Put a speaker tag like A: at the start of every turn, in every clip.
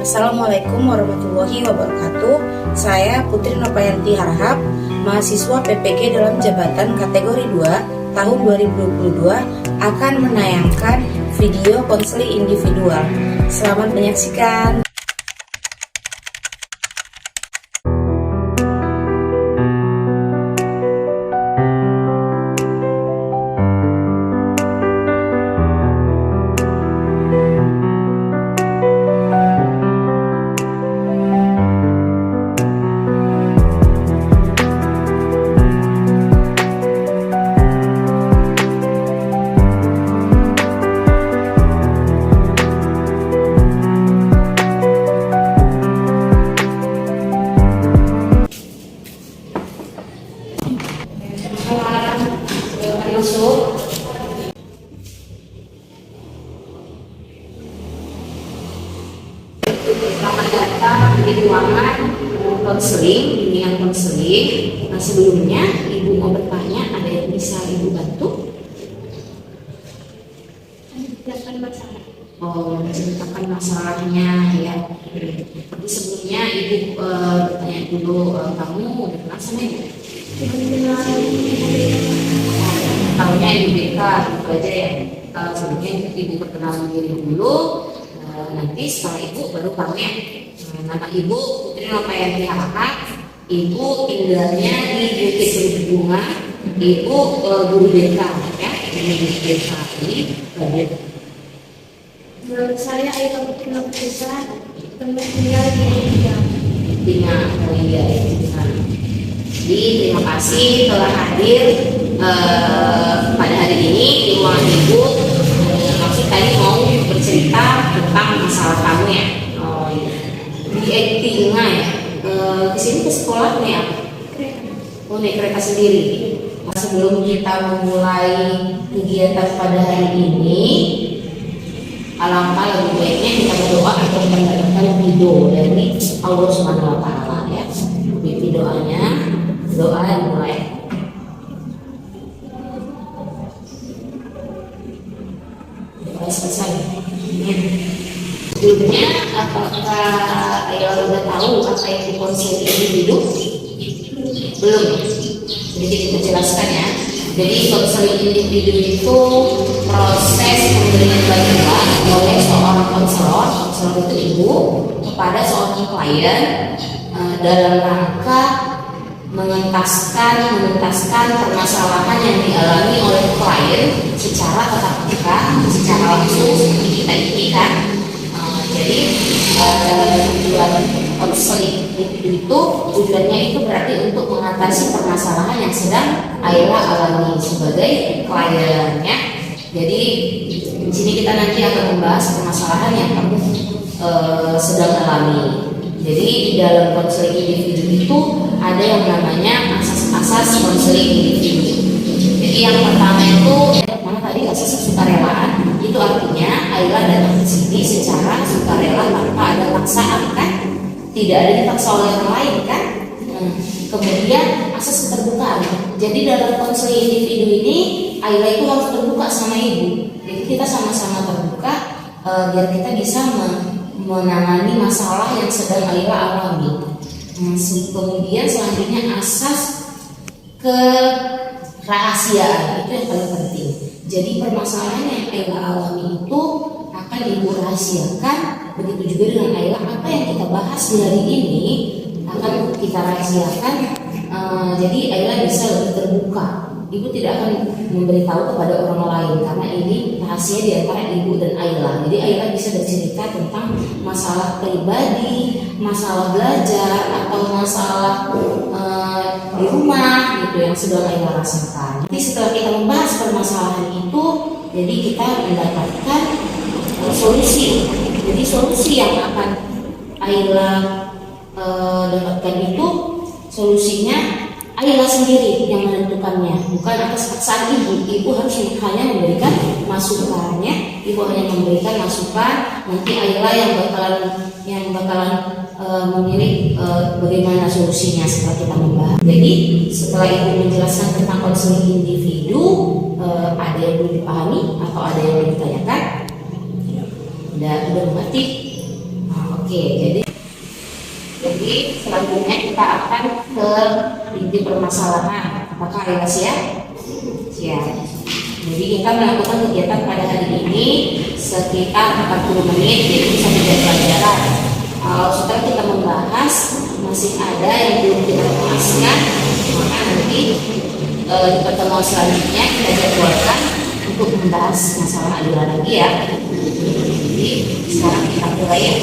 A: Assalamualaikum warahmatullahi wabarakatuh. Saya Putri Nopayanti Harahap, mahasiswa PPG dalam jabatan kategori 2 tahun 2022 akan menayangkan video konseling individual. Selamat menyaksikan.
B: Masuk. Selamat datang di ruangan konseling, bimbingan konseling. Nah, sebelumnya Ibu mau bertanya, ada yang bisa Ibu bantu? Oh, menceritakan masalahnya ya. Jadi sebelumnya Ibu bertanya dulu, kamu udah kenal sama Ibu? Tahunya Ibu BK gitu aja ya. Sebelumnya Ibu perkenalan diri dulu, nanti setelah Ibu baru kamu ya. Nama Ibu Putri Nopayanti Harahap, Ibu tinggalnya di Bukit Seribu Bunga, Ibu guru BK ya, guru BK ini bagian.
C: Menurut saya Aida Putri Nopayanti teman tinggal di India.
B: Jadi terima kasih telah hadir pada hari ini di ruangan Ibu. Maksud tadi mau bercerita tentang masalah kamu ya. Di Tinga ya. Di sini ke sekolah nih ya. Oh, naik kereta sendiri. Sebelum kita memulai kegiatan pada hari ini, alangkah lebih baiknya kita berdoa atau mendapatkan ridho dari Allah Subhanahu wa Ta'ala ya. Doanya, doa dimulai. Doa selesai. Sebelumnya, apakah Ayah sudah tahu apa itu konseling individu? Belum. Jadi kita jelaskan ya. Jadi konseling individu itu proses pemberian bantuan oleh seorang konselor itu ibu kepada seorang klien dalam rangka mengentaskan permasalahan yang dialami oleh klien secara tatap muka, secara langsung seperti kita ini kan. Jadi dalam tujuan konseling itu tujuannya itu berarti untuk mengatasi permasalahan yang sedang Ayla alami sebagai kliennya. Jadi di sini kita nanti akan membahas permasalahan yang kamu sedang alami. Jadi dalam konseling individu itu ada yang namanya asas-asas konseling individu. Jadi yang pertama itu mana tadi asas sukarelaan. Itu artinya Ayla datang ke sini secara sukarela tanpa ada paksaan kan? Tidak ada dipaksa oleh orang lain kan? Kemudian asas keterbukaan. Jadi dalam konseling individu ini Ayla itu harus terbuka sama ibu. Jadi kita sama-sama terbuka biar kita bisa menangani masalah yang sedang Ayla alami. Kemudian selanjutnya asas kerahasiaan, itu yang paling penting. Jadi permasalahan yang Ayla alami itu akan ibu rahasiakan. Begitu juga dengan Ayla, apa yang kita bahas di hari ini akan kita rahasiakan. Jadi Ayla bisa lebih terbuka. Ibu tidak akan memberitahu kepada orang lain karena ini rahasia di antara ibu dan Ayla. Jadi Ayla bisa bercerita tentang masalah pribadi, masalah belajar atau masalah di rumah gitu yang sudah Ayla rasakan. Nanti setelah kita membahas permasalahan itu, jadi kita mendapatkan solusi. Jadi solusi yang akan Ayla dapatkan itu solusinya Ayla sendiri yang menentukannya, bukan atas paksaan ibu. Ibu harus hanya memberikan masukannya, ibu hanya memberikan masukan. Nanti Ayla yang bakalan memilih bagaimana solusinya setelah kita membahas. Jadi setelah ibu menjelaskan tentang konseling individu, ada yang belum dipahami atau ada yang belum ditanyakan? Udah mengerti? Oke. Oke, jadi selanjutnya kita akan ke inti permasalahan. Apakah Ayla siap? Siap. Jadi kita melakukan kegiatan pada hari ini sekitar 40 menit, jadi satu jam pelajaran. Setelah kita membahas masih ada yang belum kita puaskan, maka nanti di pertemuan selanjutnya kita jadwalkan untuk membahas masalah aliran lagi ya. Jadi sekarang kita mulai ya.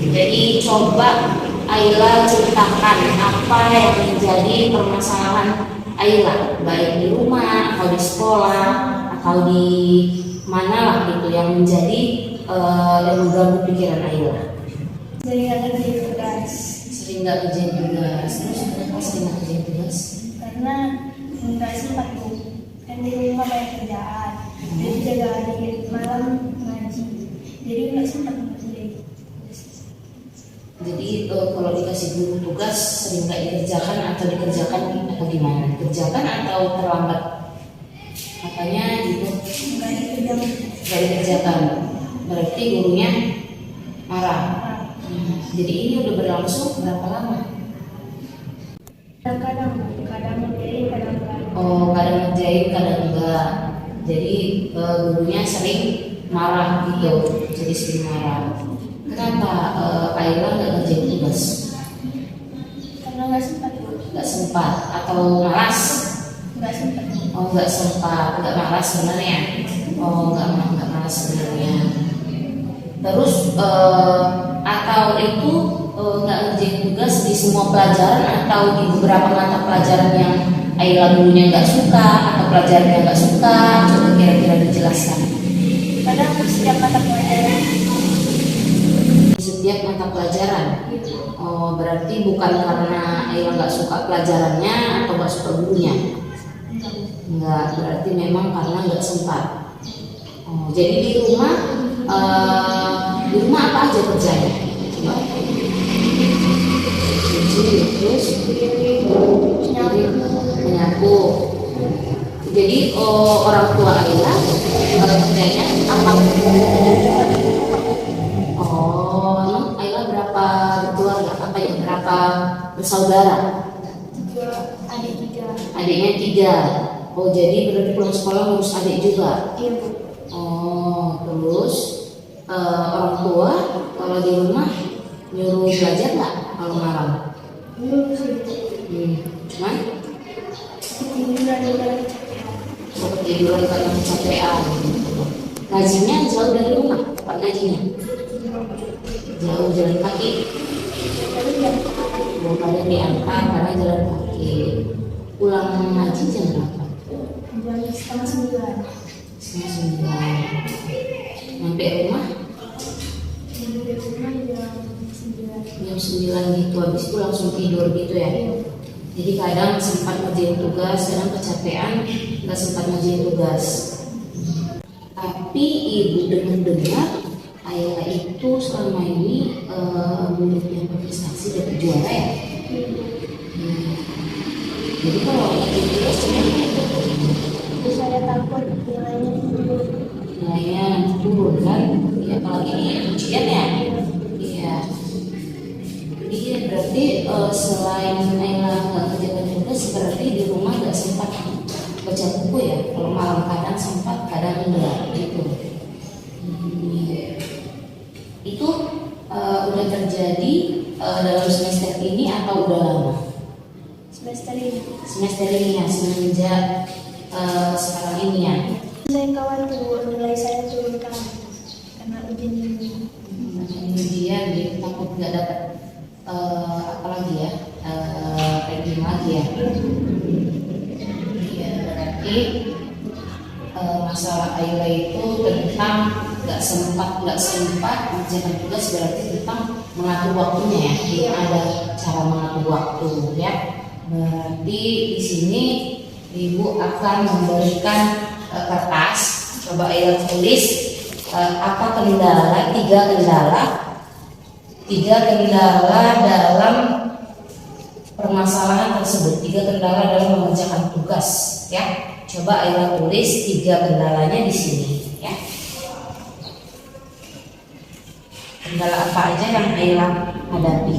B: Jadi coba Ayla ceritakan apa yang menjadi permasalahan Ayla, baik di rumah atau di sekolah atau di mana lah gitu yang menjadi yang mengganggu pikiran Ayla.
C: Jadi nggak kerjain tugas.
B: Sering nggak kerjain tugas. Terus kenapa sering nggak kerjain tugas?
C: Karena nggak sempat tuh. Kan di rumah banyak kerjaan. Jadi jaga adik malam ngaji. Jadi nggak sempat ngerjain.
B: Jadi kalau dikasih guru tugas sering nggak dikerjakan atau dikerjakan atau gimana? Dikerjakan atau terlambat? Apanya gitu?
C: Nggak dikerjain.
B: Nggak dikerjakan. Berarti gurunya marah. Jadi ini udah berlangsung berapa lama?
C: Kadang ngerjain, kadang enggak.
B: Oh, kadang ngerjain, kadang enggak. Jadi gurunya sering marah gitu. Jadi sering marah. Kenapa Ayla nggak ngerjain tugas?
C: Karena nggak sempat tuh.
B: Nggak sempat atau malas?
C: Nggak sempat.
B: Oh, nggak sempat, nggak malas sebenarnya. Oh, nggak malas sebenarnya. Terus atau itu nggak ngerjain tugas di semua pelajaran atau di beberapa mata pelajaran yang Ayla dulunya nggak suka atau pelajaran yang nggak suka? Coba kira-kira dijelaskan.
C: Kadang setiap mata pelajaran.
B: Setiap mata pelajaran. Oh, berarti bukan karena Ayla nggak suka pelajarannya atau nggak suka gurunya? Enggak, berarti memang karena nggak sempat. Oh, jadi di rumah apa aja kerjanya? Cuci, terus menyapu. Jadi orang tua Ayla kerjanya apa? Oh, emang Ayla berapa berkeluarga? Apa ya? Berapa bersaudara?
C: Adik 3.
B: Adiknya 3. Oh, jadi berarti pulang sekolah ngurus adik juga?
C: Iya, Bu.
B: Oh, terus orang tua kalau di rumah nyuruh belajar nggak kalau malam? Cuman mau ketiduran karena kecapean. Ngajinya jauh dari rumah, tempat ngajinya? Jauh, jalan kaki? Belum ada diantar karena jalan kaki. Pulang ngaji jam berapa?
C: Jam 8:30.
B: 8:30. Nyampe rumah? Jam 9 gitu, habis itu langsung tidur gitu ya. Jadi kadang sempat ngerjain tugas, kadang kecapean nggak sempat ngerjain tugas. Tapi ibu dengar Ayla itu selama ini murid yang berprestasi dapat juara ya. Jadi kalau ngerjain tugas gimana itu?
C: Saya takut
B: Nilainya nanti turun kan? Ya kalau ini ujian ya. Iya. Iya, berarti selain Ayla nggak kerjakan tugas, berarti di rumah nggak sempat baca buku ya. Kalau malam kadang sempat, kadang enggak gitu. Itu udah terjadi dalam semester ini atau udah lama?
C: semester ini.
B: Semester ini ya, semenjak sekarang ini ya.
C: Saya khawatir nilai saya turunkan karena ujian ini.
B: Ujian jadi takut nggak dapat apa lagi ya, ranking lagi ya. Iya, berarti masalah Ayla itu tentang nggak sempat mengerjakan tugas, berarti tentang mengatur waktunya ya. Jadi ada cara mengatur waktu ya. Berarti di sini Ibu akan memberikan kertas, coba Ayla tulis apa kendala, 3 kendala dalam permasalahan tersebut, 3 kendala dalam mengerjakan tugas ya. Coba Ayla tulis 3 kendalanya di sini ya. kendala apa aja yang Ayla hadapi.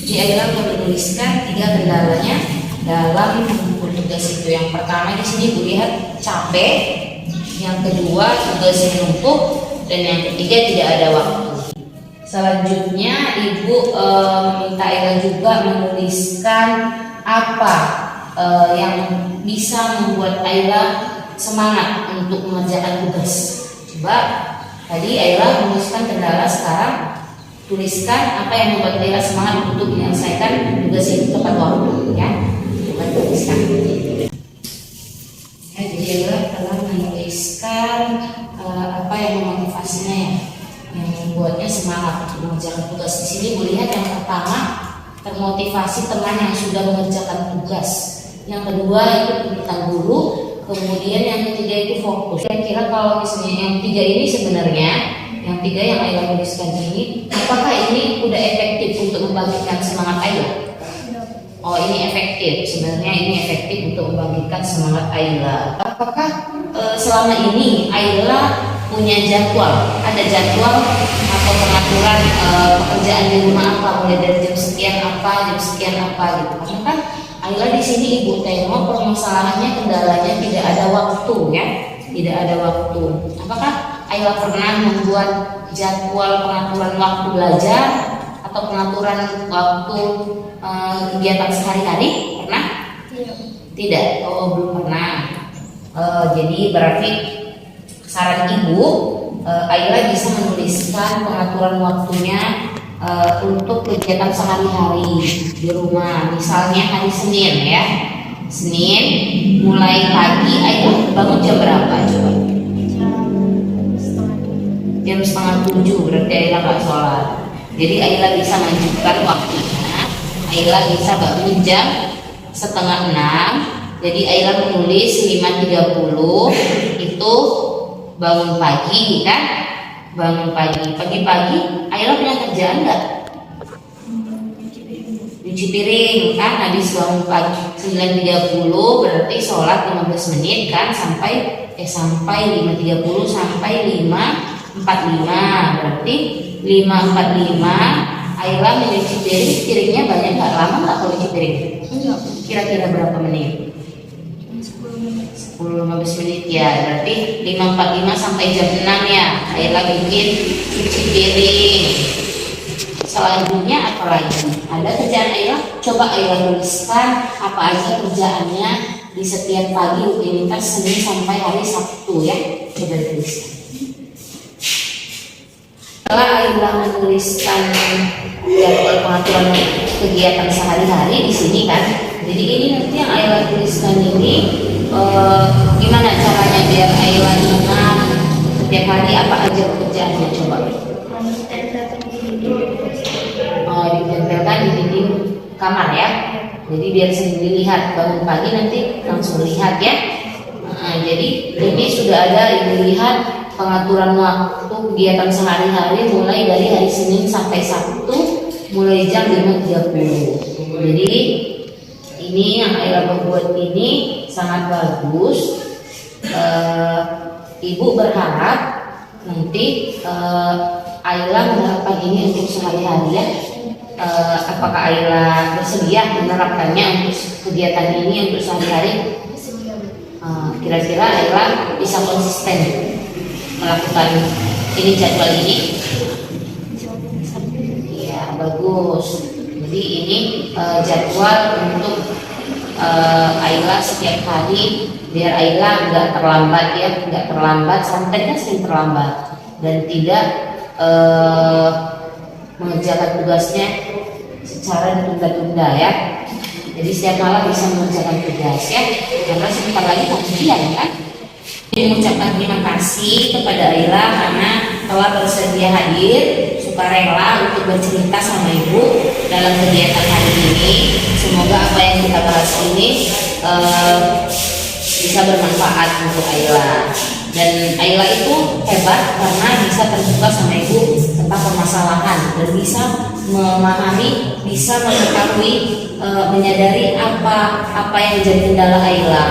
B: Jadi Ayla menuliskan 3 kendalanya dalam mengumpul tugas itu. Yang pertama di sini Bu lihat capek, yang kedua tugasnya numpuk, dan yang ketiga tidak ada waktu. Selanjutnya Ibu minta Ayla juga menuliskan apa yang bisa membuat Ayla semangat untuk mengerjakan tugas. Coba tadi Ayla menuliskan kendala, sekarang tuliskan apa yang membuat Ayla semangat untuk menyelesaikan tugas itu tepat waktu, ya. Coba tuliskan. Ya, jadi Ayla telah menuliskan apa yang memotivasinya, ya, yang membuatnya semangat untuk mengerjakan tugas. Di sini Bu lihat yang pertama termotivasi teman yang sudah mengerjakan tugas. Yang kedua itu tentang guru. Kemudian yang ketiga itu fokus. Kira-kira kalau misalnya yang 3 ini sebenarnya, yang 3 yang Ayla tuliskan ini, apakah ini udah efektif untuk membangkitkan semangat Ayla? Oh, ini efektif. Sebenarnya ini efektif untuk membangkitkan semangat Ayla. Apakah selama ini Ayla punya jadwal? Ada jadwal atau pengaturan pekerjaan di rumah apa? Mulai dari jam sekian apa, jam sekian apa gitu. Karena kan Ayla di sini Ibu tengok permasalahannya, kendalanya tidak ada waktu, ya, tidak ada waktu. Apakah Ayla pernah membuat jadwal pengaturan waktu belajar atau pengaturan waktu kegiatan sehari-hari? Pernah? Tidak. Oh, belum pernah. Jadi berarti saran Ibu, Ayla bisa menuliskan pengaturan waktunya untuk kegiatan sehari-hari di rumah. Misalnya hari Senin, ya, Senin mulai pagi Ayla bangun jam berapa coba? Jam 6:30, berarti Ayla nggak sholat. Jadi Ayla bisa menunjukkan waktunya. Ayla bisa bangun jam 5:30. Jadi Ayla menulis 5:30 itu bangun pagi, kan? Bangun pagi. Pagi-pagi Ayla punya kerjaan nggak? Cuci piring, kan? Habis bangun pagi 9:30 berarti sholat 15 menit, kan? Sampai 5:30 sampai 5:45. Berarti 5:45 Ayla mencuci piring. Piringnya banyak nggak? Lama nggak kalau cuci piring? Kira-kira berapa menit? 10-15 menit, ya. Berarti 5:45 sampai jam 6, ya, Ayla bikin cuci piring. Selanjutnya apa lagi? Ada kerjaan Ayla? Coba Ayla tuliskan apa aja kerjaannya di setiap pagi rutinitas Senin sampai hari Sabtu, ya. Coba tuliskan. Setelah Ayla menuliskan jadwal pengaturan kegiatan sehari-hari di sini, kan. Jadi ini nanti yang Ayla tuliskan ini gimana caranya biar Ayla ingat setiap hari apa aja pekerjaannya, coba. Ditempelkan di dinding kamar, ya. Jadi biar sering dilihat, bangun pagi nanti langsung lihat, ya. Jadi ini sudah ada Ibu lihat pengaturan waktu kegiatan sehari-hari mulai dari hari Senin sampai Sabtu mulai jam 5:30. Jadi ini yang Ayla buat ini sangat bagus. Ibu berharap nanti Ayla menerapkan ini untuk sehari-hari, ya. Apakah Ayla bersedia menerapkannya untuk kegiatan ini untuk sehari-hari? Kira-kira Ayla bisa konsisten melakukan ini jadwal ini? Ya, bagus. Jadi ini jadwal untuk Ayla setiap hari biar Ayla nggak terlambat, ya, nggak terlambat, santai sering terlambat dan tidak mengerjakan tugasnya secara ditunda-tunda, ya. Jadi setiap malam bisa mengerjakan tugas, ya, karena sebentar lagi mau ujian, kan. Jadi mengucapkan terima kasih kepada Ayla karena telah bersedia hadir sukarela untuk bercerita sama Ibu dalam kegiatan hari ini. Semoga apa yang kita bahas ini bisa bermanfaat untuk Ayla. Dan Ayla itu hebat karena bisa terbuka sama Ibu tentang permasalahan dan bisa memahami, bisa mengetahui, menyadari apa yang menjadi kendala Ayla.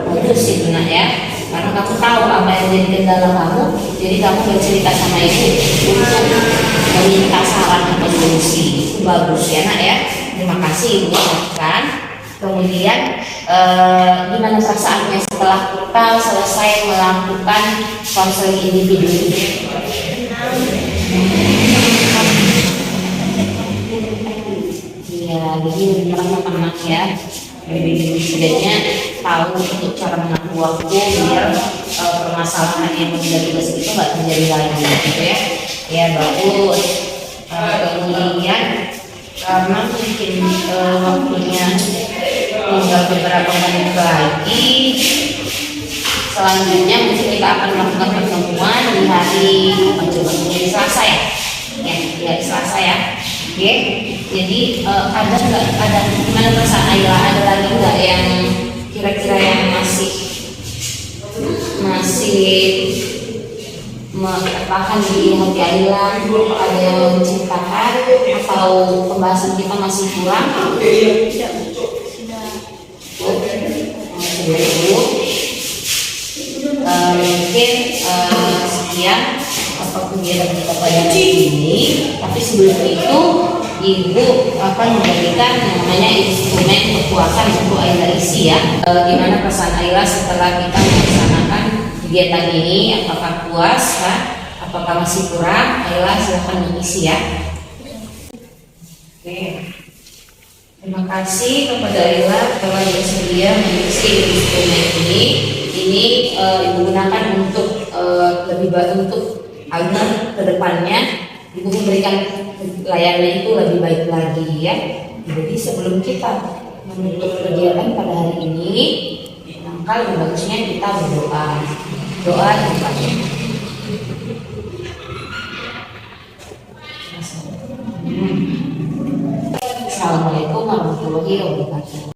B: Bagus sih, Bunda, ya. Karena kamu tahu apa yang menjadi kendala kamu, jadi kamu bercerita sama ibu untuk meminta saran atau solusi. Itu bagus ya nak ya. Terima kasih ibu ucapkan. Kemudian gimana perasaannya setelah kita selesai melakukan konseling individu ini? Iya, jadi lebih tenang ya. Lebih setidaknya tahu untuk cara mengatur waktu biar permasalahan yang tidak tugas itu nggak terjadi lagi, gitu ya. Ya bagus. Kemudian karena mungkin waktunya tinggal beberapa menit lagi, selanjutnya mungkin kita akan melakukan pertemuan di hari Selasa ya, di hari Selasa ya. Oke, jadi ada gimana perasaan Ayla? Ada lagi nggak yang kira-kira yang masih tahan di hati Ayla? Ada yang menceritakan atau pembahasan kita masih kurang? Mungkin sekian apa kegiatan kita pada hari ini. Tapi sebelum itu ibu akan memberikan namanya instrumen kekuatan untuk Ayla isi ya. Gimana perasaan Ayla setelah kita melaksanakan kegiatan ini? Apakah puas? Apakah masih kurang? Ayla silahkan mengisi ya. Oke. Terima kasih kepada Ayla telah bersedia mengisi instrumen ini. Ini ibu gunakan untuk lebih baik untuk agar kedepannya ibu memberikan layanan itu lebih baik lagi ya. Jadi sebelum kita menutup kegiatan pada hari ini, maka lebih bagusnya kita berdoa. Doa yang baik. Assalamualaikum warahmatullahi wabarakatuh.